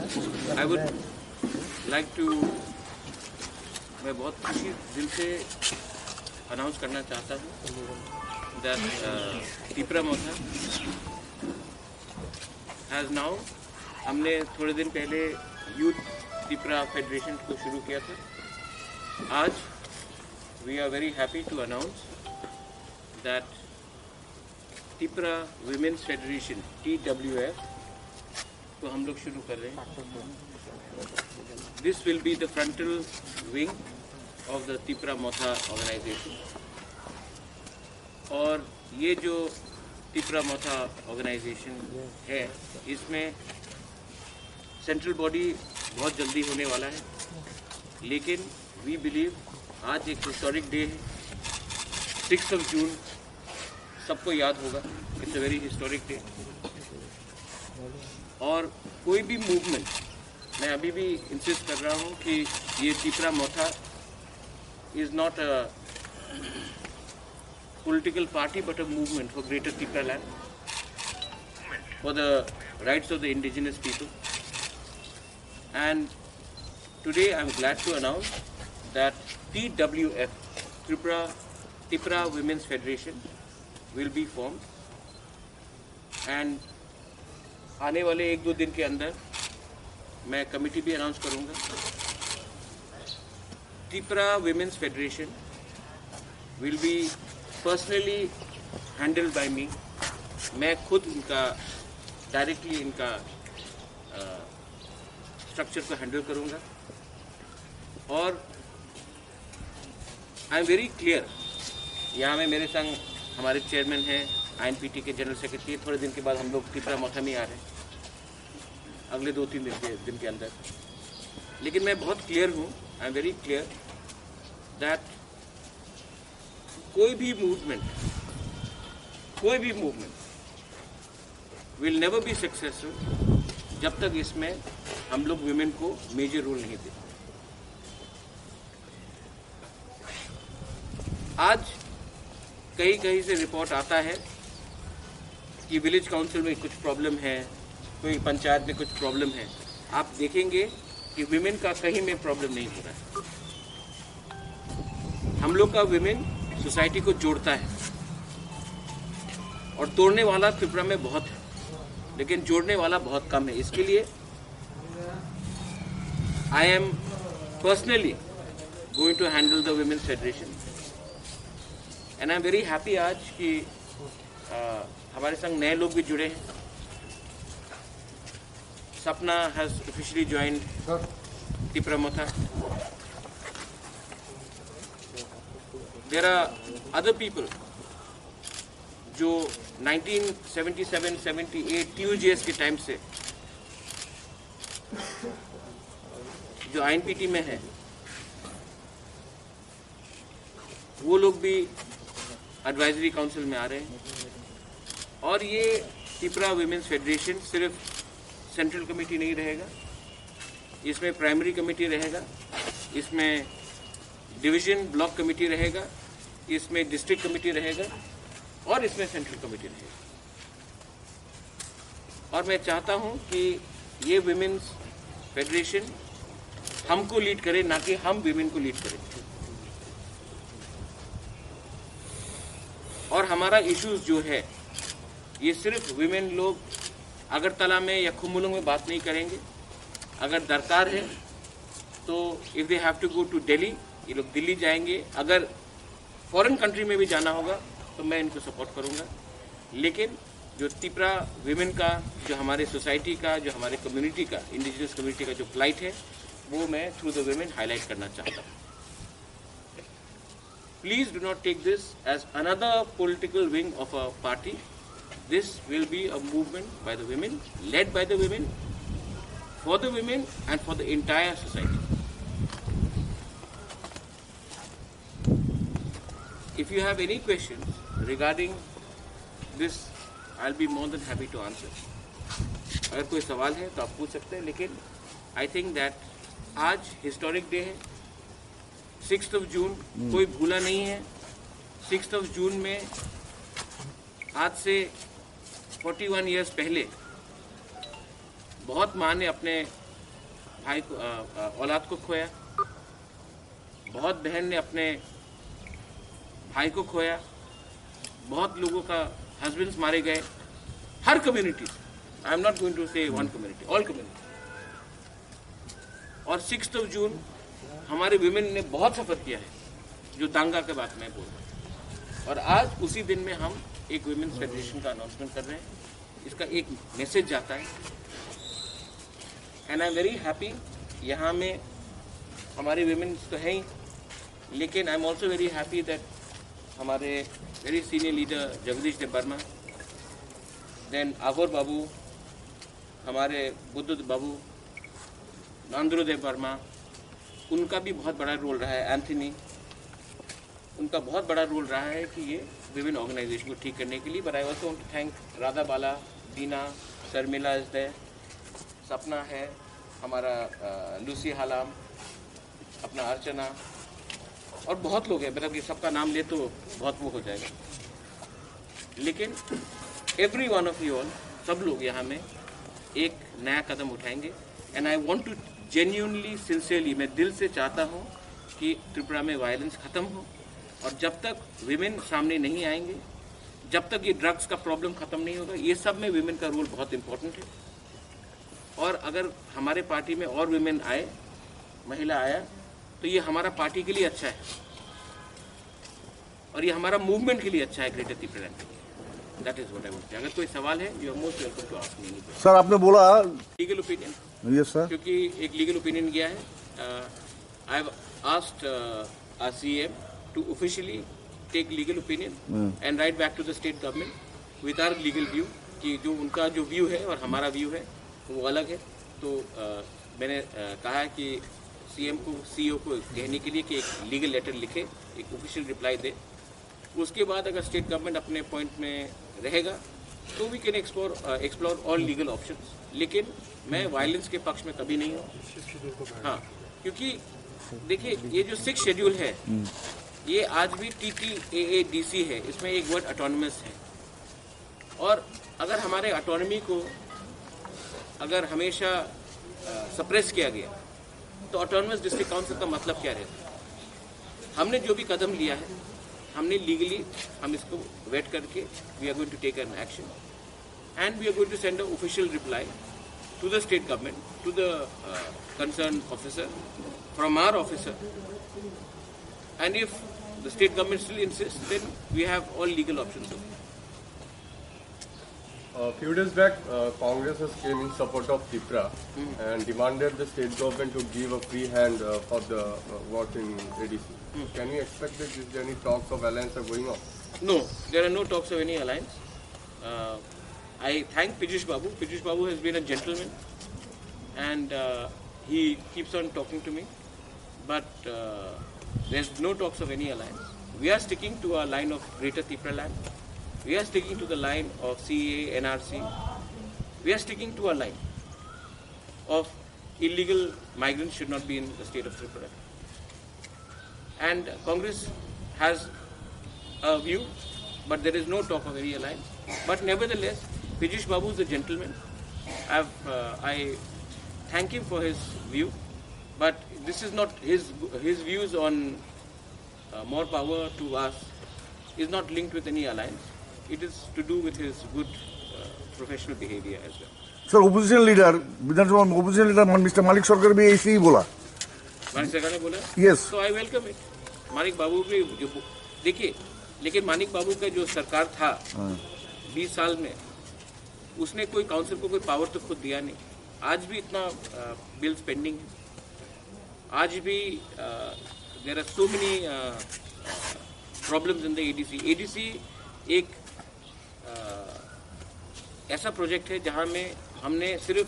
I would like to, मैं बहुत खुशी दिल से अनाउंस करना चाहता हूँ that Tipra Motha has now, हमने थोड़े दिन पहले यूथ तिपरा फेडरेशन को शुरू किया था। आज we are very happy to announce that Tipra women's federation TWF को हम लोग शुरू कर रहे हैं। This will be the frontal wing of the Tipra Motha organization। और ये जो तिपरा मोथा organization है, इसमें सेंट्रल बॉडी बहुत जल्दी होने वाला है, लेकिन we believe आज एक हिस्टोरिक डे है, 6 जून, सबको याद होगा। It's a very historic day. और कोई भी मूवमेंट, मैं अभी भी इंसिस्ट कर रहा हूँ कि ये Tipra Motha is not a political party but a movement for greater Tipra land, for the rights of the indigenous people. And today I am glad to announce that TWF, Tripura Women's Federation, will be formed, and आने वाले 1-2 दिन के अंदर मैं committee भी announce करूंगा। Tripura Women's Federation will be personally handled by me। मैं खुद इनका डायरेक्टली इनका स्ट्रक्चर को हैंडल करूंगा। और आई एम वेरी क्लियर, यहाँ में मेरे संग हमारे चेयरमैन हैं, INPT के जनरल सेक्रेटरी। थोड़े दिन के बाद हम लोग तिपरा मोथा में आ रहे हैं, अगले 2-3 दिन के अंदर। लेकिन मैं बहुत क्लियर हूँ, आई एम वेरी क्लियर दैट कोई भी movement will never be successful जब तक इसमें हम लोग वुमेन को मेजर रोल नहीं देते। आज कहीं से रिपोर्ट आता है कि विलेज काउंसिल में कुछ प्रॉब्लम है, कोई पंचायत में कुछ प्रॉब्लम है। आप देखेंगे कि विमेन का कहीं में प्रॉब्लम नहीं हो रहा है। हम लोग का विमेन सोसाइटी को जोड़ता है, और तोड़ने वाला त्रिपुरा में बहुत है, लेकिन जोड़ने वाला बहुत कम है। इसके लिए I am personally going to handle the women's federation, and I am very happy आज कि हमारे संग नए लोग भी जुड़े हैं। Sapna has officially joined Tipra Motha. There are other people जो 1977-78 TUGS के टाइम से जो INPT में है, वो लोग भी एडवाइजरी काउंसिल में आ रहे हैं। और ये तिपरा विमेंस फेडरेशन सिर्फ सेंट्रल कमेटी नहीं रहेगा, इसमें प्राइमरी कमेटी रहेगा, इसमें डिवीजन ब्लॉक कमेटी रहेगा, इसमें डिस्ट्रिक्ट कमेटी रहेगा, और इसमें सेंट्रल कमेटी रहेगा। और मैं चाहता हूं कि ये विमेंस फेडरेशन हमको लीड करे, ना कि हम विमेन को लीड करें। और हमारा इश्यूज जो है, ये सिर्फ विमेन लोग अगरतला में या खुम्बुलुंग में बात नहीं करेंगे। अगर दरकार है तो if they have to go to Delhi, ये लोग दिल्ली जाएंगे। अगर फॉरेन कंट्री में भी जाना होगा तो मैं इनको सपोर्ट करूंगा। लेकिन जो तिपरा विमेन का, जो हमारे सोसाइटी का, जो हमारे कम्युनिटी का, इंडिजिनस कम्युनिटी का जो प्लाइट है, वो मैं थ्रू द विमेन हाईलाइट करना चाहता हूँ। Please do not take this as another political wing of a party. This will be a movement by the women, led by the women, for the women and for the entire society. If you have any questions regarding this, I'll be more than happy to answer. अगर कोई सवाल है तो आप पूछ सकते हैं, लेकिन I think that आज हिस्टोरिक डे है, 6 जून, कोई भूला नहीं है। 6 जून में आज से 41 ईयर्स पहले बहुत माँ ने अपने भाई को औलाद को खोया, बहुत बहन ने अपने भाई को खोया, बहुत लोगों का हस्बैंड्स मारे गए, हर community. I am not going to say one community, all community. और 6 जून हमारे विमेन ने बहुत सफ़र किया है, जो दांगा के बात में बोल रहा हूँ। और आज उसी दिन में हम एक विमेन्स फेडरेशन का अनाउंसमेंट कर रहे हैं। इसका एक मैसेज जाता है and I am very happy. यहाँ में हमारे विमेन्स तो हैं ही, लेकिन I am also very happy that हमारे वेरी सीनियर लीडर जगदीश देव वर्मा, देन आगोर बाबू, हमारे बुद्ध बाबू, नांद्रुदेव वर्मा, उनका भी बहुत बड़ा रोल रहा है। एंथनी, उनका बहुत बड़ा रोल रहा है कि ये विभिन्न ऑर्गेनाइजेशन को ठीक करने के लिए। But I also want to thank Radha Bala, Dina, Sharmila is there, Sapna है, हमारा लूसी हालाम, अपना अर्चना, और बहुत लोग हैं। मतलब ये सबका नाम ले तो बहुत वो हो जाएगा, लेकिन every one of you all, सब लोग यहाँ में एक नया कदम उठाएंगे। And I want to genuinely, sincerely, मैं दिल से चाहता हूँ कि त्रिपुरा में वायलेंस ख़त्म हो। और जब तक विमेन सामने नहीं आएंगे, जब तक ये ड्रग्स का प्रॉब्लम ख़त्म नहीं होगा, ये सब में विमेन का रोल बहुत इम्पोर्टेंट है। और अगर हमारे पार्टी में और विमेन आए, महिला आया, तो ये हमारा पार्टी के लिए अच्छा है और ये हमारा मूवमेंट के लिए अच्छा है, ग्रेटर त्रिपुरा के लिए। That is what I want. अगर कोई सवाल है, you are most welcome to ask me. Sir आपने बोला लीगल ओपिनियन, यस सर, क्योंकि एक लीगल ओपिनियन गया है। I have asked our CM to officially take legal opinion and write back to the state government with our legal view, कि जो उनका जो व्यू है और हमारा व्यू है वो अलग है। तो मैंने कहा कि सीएम को, सीईओ को कहने के लिए कि एक लीगल लेटर लिखे, एक ऑफिशियल रिप्लाई दे। उसके बाद अगर स्टेट गवर्नमेंट अपने पॉइंट में रहेगा तो we can explore all legal options. लेकिन मैं वायलेंस के पक्ष में कभी नहीं हूँ। हाँ, क्योंकि देखिए ये जो 6 शेड्यूल है, ये आज भी TTAADC है, इसमें एक वर्ड ऑटोनमस है। और अगर हमारे ऑटोनमी को अगर हमेशा सप्रेस किया गया, तो ऑटोनमस डिस्ट्रिक्ट काउंसिल का मतलब क्या रहता? हमने जो भी कदम लिया है, हमने लीगली हम इसको वेट करके we are going to take an action and we are going to send a official reply to the state government, to the concern officer from our officer. And if the state government still insists, then we have all legal options. Few days back, Congress has came in support of Tripura and demanded the state government to give a free hand for the work in ADC. Can we expect that is there any talks of alliance are going on? No, there are no talks of any alliance. I thank Piyush Babu. Piyush Babu has been a gentleman, and he keeps on talking to me. But there's no talks of any alliance. We are sticking to our line of Greater Tripura land. We are sticking to the line of CAA, NRC. We are sticking to our line of illegal migrants should not be in the state of Tripura. And Congress has a view, but there is no talk of any alliance. But nevertheless, Piyush Babu is a gentleman. I thank him for his view. But this is not his views on more power to us is not linked with any alliance. It is to do with his good professional behavior as well. Sir opposition leader, विधानसभा में opposition leader mister मालिक सरकार भी ऐसे ही बोला। मानिक सरकार ने बोला, यस। तो आई वेलकम इट। मानिक बाबू भी जो देखिए, लेकिन मानिक बाबू का जो सरकार था 20 साल में, उसने कोई काउंसिल को कोई पावर तो खुद दिया नहीं। आज भी इतना बिल्स पेंडिंग है। आज भी there are so many problems in the ADC। ADC एक ऐसा प्रोजेक्ट है जहां में हमने सिर्फ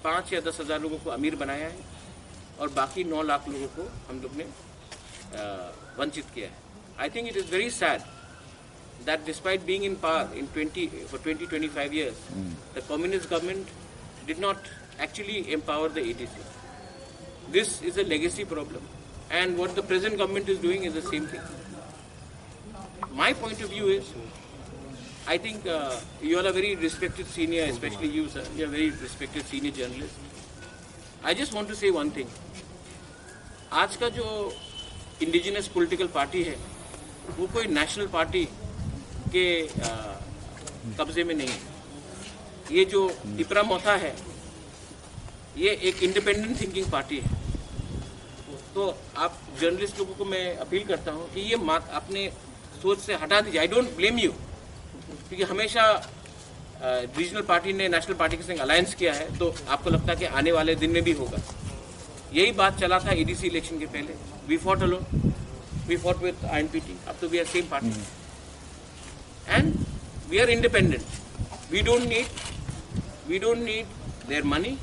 5 या 10 हज़ार लोगों को अमीर बनाया है और बाकी 9 लाख लोगों को हम लोग ने वंचित किया है। I think it is very sad that despite being in power for 20-25 years, the communist government did not actually empower the ADC. This is a legacy problem, and what the present government is doing is the same thing. My point of view is, I think you are a very respected senior, especially you, sir. You are a very respected senior journalist. I just want to say one thing, आज का जो indigenous political party है वो कोई national party के कब्जे में नहीं है। ये जो तिपरा मोथा है ये एक इंडिपेंडेंट थिंकिंग पार्टी है। तो आप जर्नलिस्ट लोगों को मैं अपील करता हूँ कि ये अपने सोच से हटा दीजिए। आई डोंट ब्लेम यू, क्योंकि हमेशा रीजनल पार्टी ने नेशनल पार्टी के संग अलायंस किया है, तो आपको लगता है कि आने वाले दिन में भी होगा। यही बात चला था एडीसी इलेक्शन के पहले। We fought alone, we fought with INPT, अब तो we are same party and we are independent. We don't need their money,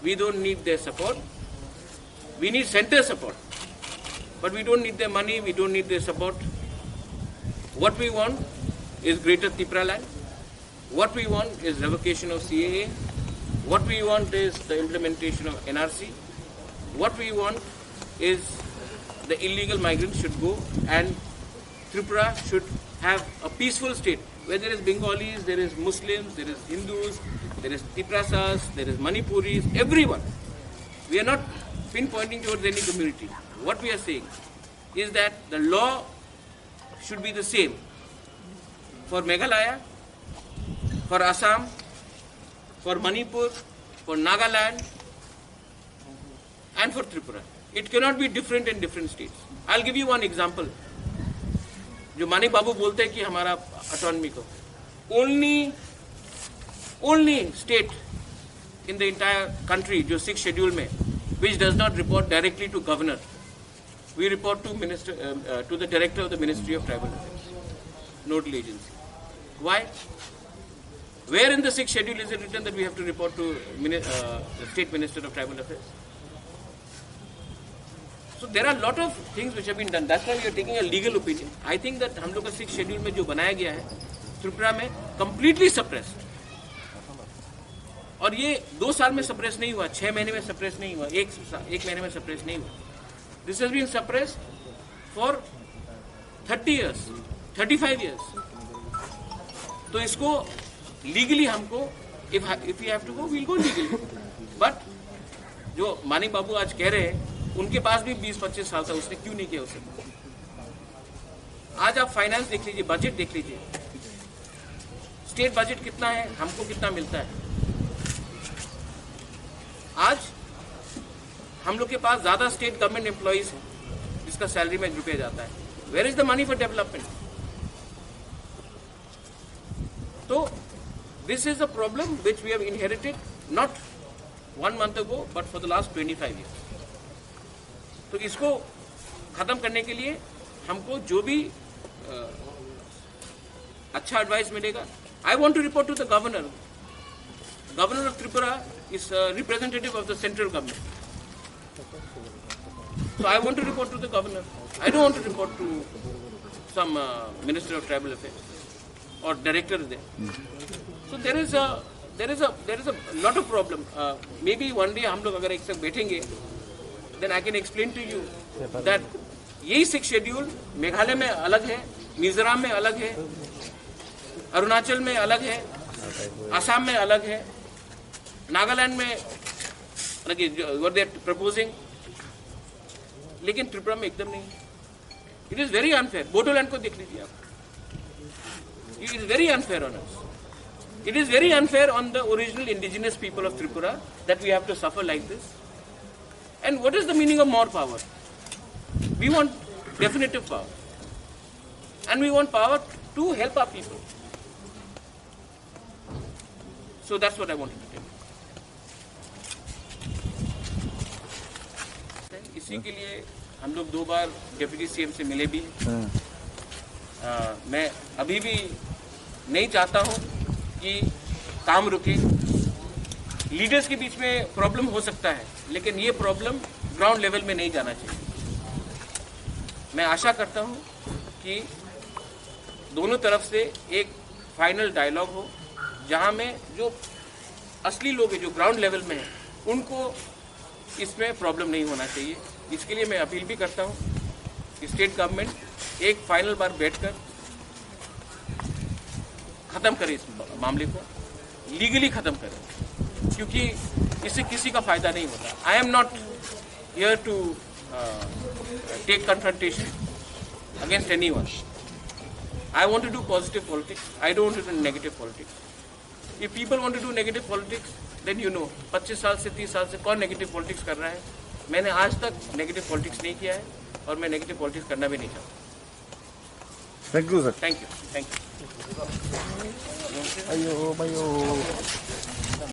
we don't need their support, we need centre support, but we don't need their money, we don't need their support. What we want is greater Tipra land. What we want is revocation of CAA. What we want is the implementation of NRC. What we want is the illegal migrants should go and Tripura should have a peaceful state where there is Bengalis, there is Muslims, there is Hindus, there is Tiprasas, there is Manipuris, everyone. We are not pinpointing towards any community. What we are saying is that the law should be the same for Meghalaya, for Assam, for Manipur, for Nagaland, and for Tripura. It cannot be different in different states. I'll give you one example. जो मानिक बाबू बोलते हैं कि हमारा autonomy को, only state in the entire country जो 6th schedule में which does not report directly to governor, we report to the director of the Ministry of Tribal Affairs, nodal agency. Why? Where in the 6th schedule is it written that we have to report to the State Minister of Tribal Affairs? So there are a lot of things which have been done. That's why we are taking a legal opinion. I think that हम लोग का 6th schedule में जो बनाया गया है त्रिपुरा में completely suppressed. और ये 2 साल में सप्रेस नहीं हुआ, 6 महीने में सप्रेस नहीं हुआ, एक महीने में सप्रेस नहीं हुआ. This has been suppressed for 30 years, 35 years. तो इसको लीगली हमको if you have to go we'll go legally. But जो मानिक बाबू आज कह रहे हैं उनके पास भी 20-25 साल था, उसने क्यों नहीं किया उसे? आज आप फाइनेंस देख लीजिए, बजट देख लीजिए, स्टेट बजट कितना है, हमको कितना मिलता है. आज हम लोग के पास ज्यादा स्टेट गवर्नमेंट एम्प्लॉइज हैं जिसका सैलरी में रुपया जाता है. Where is the money for development? तो this is the problem which we have inherited not 1 month ago but for the last 25 years. तो इसको खत्म करने के लिए हमको जो भी अच्छा एडवाइस मिलेगा. I want to report to the governor. Governor of Tripura is a representative of the central government. So I want to report to the governor. I don't want to report to some Minister of Tribal Affairs or director there. So there is a lot of problem. Maybe one day हम लोग अगर एक साथ बैठेंगे, then I can explain to you that यही 6th schedule Meghalaya में अलग है, मिजोरम में अलग है, अरुणाचल में अलग है, असम में अलग है, नागालैंड में what they are proposing, लेकिन त्रिपुरा में एकदम नहीं. It is very unfair. Bodoland को देख लीजिए आप. It is very unfair on us. It is very unfair on the original indigenous people of Tripura that we have to suffer like this. And what is the meaning of more power? We want definitive power and we want power to help our people. So that's what I wanted to tell you. इसी के लिए हम लोग 2 बार deputy CM से मिले भी. मैं अभी भी नहीं चाहता हूँ कि काम रुके. लीडर्स के बीच में प्रॉब्लम हो सकता है, लेकिन ये प्रॉब्लम ग्राउंड लेवल में नहीं जाना चाहिए. मैं आशा करता हूँ कि दोनों तरफ से एक फाइनल डायलॉग हो जहाँ में जो असली लोग हैं जो ग्राउंड लेवल में हैं उनको इसमें प्रॉब्लम नहीं होना चाहिए. इसके लिए मैं अपील भी करता हूँ कि स्टेट गवर्नमेंट एक फाइनल बार बैठकर ख़त्म करे इस मामले को, लीगली ख़त्म करे. क्योंकि इससे किसी का फायदा नहीं होता. I am not here to take confrontation against anyone. I want to do positive politics. I don't want to do negative politics. If people want to do negative politics, then you know, 25 साल से 30 साल से कौन negative politics कर रहा है. मैंने आज तक नेगेटिव पॉलिटिक्स नहीं किया है और मैं नेगेटिव पॉलिटिक्स करना भी नहीं चाहता. Thank you sir. Thank you. अयो